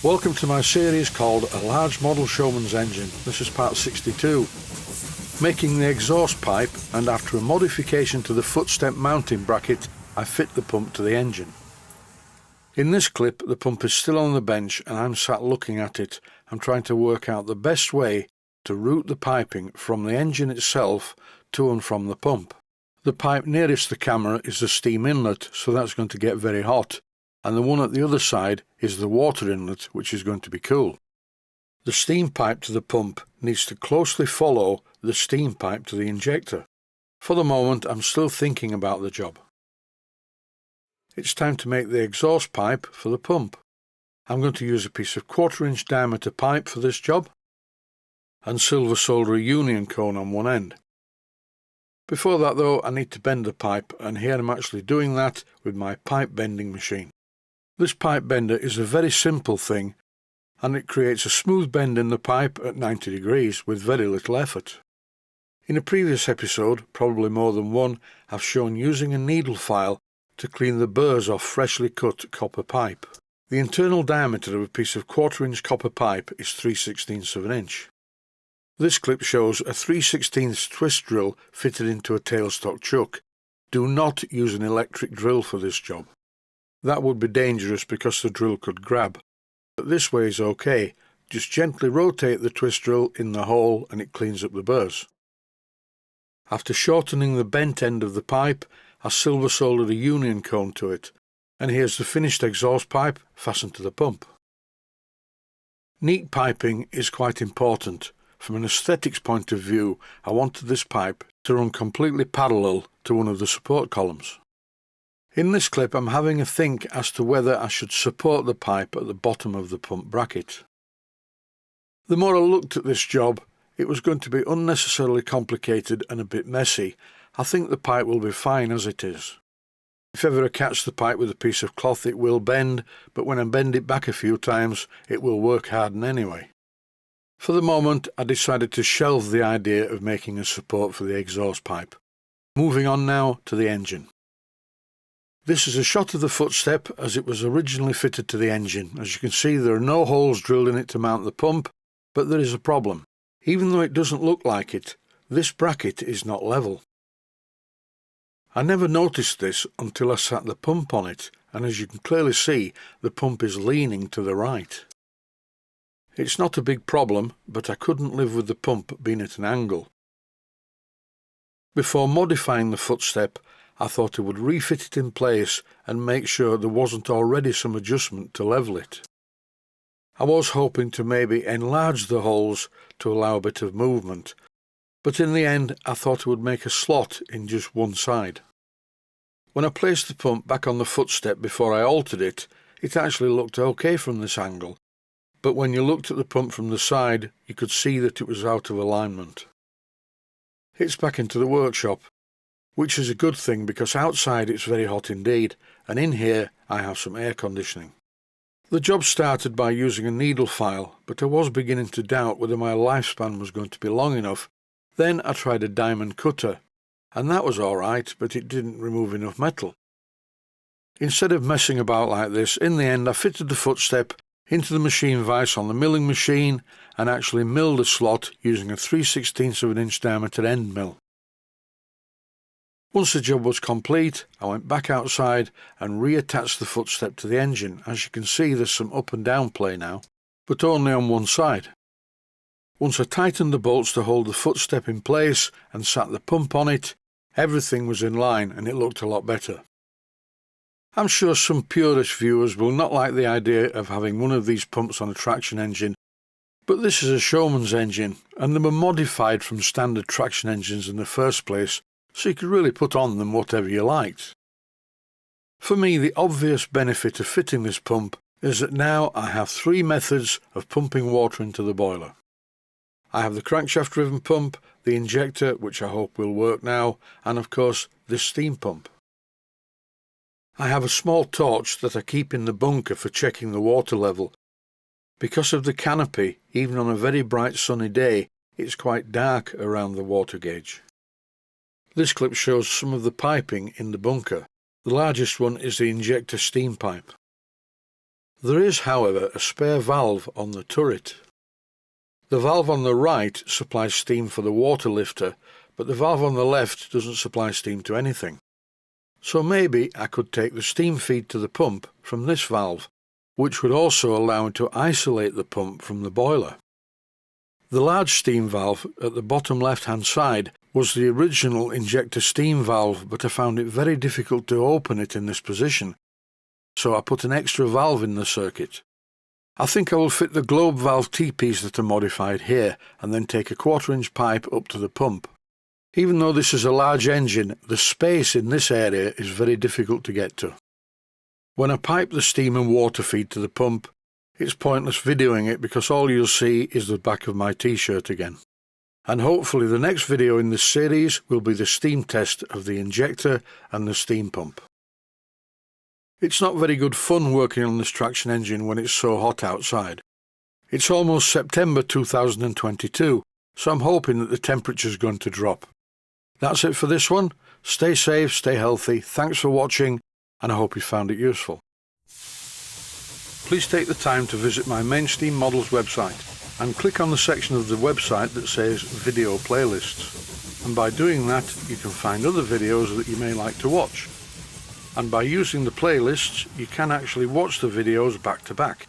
Welcome to my series called A Large Model Showman's Engine. This is part 62. Making the exhaust pipe, and after a modification to the footstep mounting bracket, I fit the pump to the engine. In this clip the pump is still on the bench and I'm sat looking at it. I'm trying to work out the best way to route the piping from the engine itself to and from the pump. The pipe nearest the camera is the steam inlet, so that's going to get very hot, and the one at the other side is the water inlet, which is going to be cool. The steam pipe to the pump needs to closely follow the steam pipe to the injector. For the moment I'm still thinking about the job. It's time to make the exhaust pipe for the pump. I'm going to use a piece of 1/4" diameter pipe for this job and silver solder a union cone on one end. Before that though, I need to bend the pipe, and here I'm actually doing that with my pipe bending machine. This pipe bender is a very simple thing, and it creates a smooth bend in the pipe at 90 degrees with very little effort. In a previous episode, probably more than one, I've shown using a needle file to clean the burrs off freshly cut copper pipe. The internal diameter of a piece of 1/4" copper pipe is 3/16 of an inch. This clip shows a 3/16 twist drill fitted into a tailstock chuck. Do not use an electric drill for this job. That would be dangerous because the drill could grab. But this way is okay. Just gently rotate the twist drill in the hole and it cleans up the burrs. After shortening the bent end of the pipe, I silver soldered a union cone to it, and here's the finished exhaust pipe fastened to the pump. Neat piping is quite important. From an aesthetics point of view, I wanted this pipe to run completely parallel to one of the support columns. In this clip I'm having a think as to whether I should support the pipe at the bottom of the pump bracket. The more I looked at this job, it was going to be unnecessarily complicated and a bit messy. I think the pipe will be fine as it is. If ever I catch the pipe with a piece of cloth it will bend, but when I bend it back a few times it will work harden anyway. For the moment I decided to shelve the idea of making a support for the exhaust pipe. Moving on now to the engine. This is a shot of the footstep as it was originally fitted to the engine. As you can see, there are no holes drilled in it to mount the pump, but there is a problem. Even though it doesn't look like it, this bracket is not level. I never noticed this until I sat the pump on it, and as you can clearly see, the pump is leaning to the right. It's not a big problem, but I couldn't live with the pump being at an angle. Before modifying the footstep, I thought I would refit it in place and make sure there wasn't already some adjustment to level it. I was hoping to maybe enlarge the holes to allow a bit of movement, but in the end I thought I would make a slot in just one side. When I placed the pump back on the footstep before I altered it, it actually looked okay from this angle, but when you looked at the pump from the side you could see that it was out of alignment. It's back into the workshop, which is a good thing because outside it's very hot indeed, and in here I have some air conditioning. The job started by using a needle file, but I was beginning to doubt whether my lifespan was going to be long enough. Then I tried a diamond cutter, and that was alright, but it didn't remove enough metal. Instead of messing about like this, in the end I fitted the footstep into the machine vise on the milling machine and actually milled a slot using a 3/16 of an inch diameter end mill. Once the job was complete, I went back outside and reattached the footstep to the engine. As you can see, there's some up and down play now, but only on one side. Once I tightened the bolts to hold the footstep in place and sat the pump on it, everything was in line and it looked a lot better. I'm sure some purist viewers will not like the idea of having one of these pumps on a traction engine, but this is a Showman's engine and they were modified from standard traction engines in the first place, so you could really put on them whatever you liked. For me, the obvious benefit of fitting this pump is that now I have 3 methods of pumping water into the boiler. I have the crankshaft driven pump, the injector, which I hope will work now, and of course this steam pump. I have a small torch that I keep in the bunker for checking the water level. Because of the canopy, even on a very bright sunny day, it's quite dark around the water gauge. This clip shows some of the piping in the bunker. The largest one is the injector steam pipe. There is, however, a spare valve on the turret. The valve on the right supplies steam for the water lifter, but the valve on the left doesn't supply steam to anything. So maybe I could take the steam feed to the pump from this valve, which would also allow me to isolate the pump from the boiler. The large steam valve at the bottom left-hand side was the original injector steam valve, but I found it very difficult to open it in this position, so I put an extra valve in the circuit. I think I will fit the globe valve T-piece that I modified here and then take a 1/4-inch pipe up to the pump. Even though this is a large engine, the space in this area is very difficult to get to. When I pipe the steam and water feed to the pump, it's pointless videoing it because all you'll see is the back of my t-shirt again. And hopefully the next video in this series will be the steam test of the injector and the steam pump. It's not very good fun working on this traction engine when it's so hot outside. It's almost September 2022, so I'm hoping that the temperature's going to drop. That's it for this one. Stay safe, stay healthy, thanks for watching, and I hope you found it useful. Please take the time to visit my Mainsteam Models website and click on the section of the website that says Video Playlists. And by doing that, you can find other videos that you may like to watch. And by using the playlists, you can actually watch the videos back to back.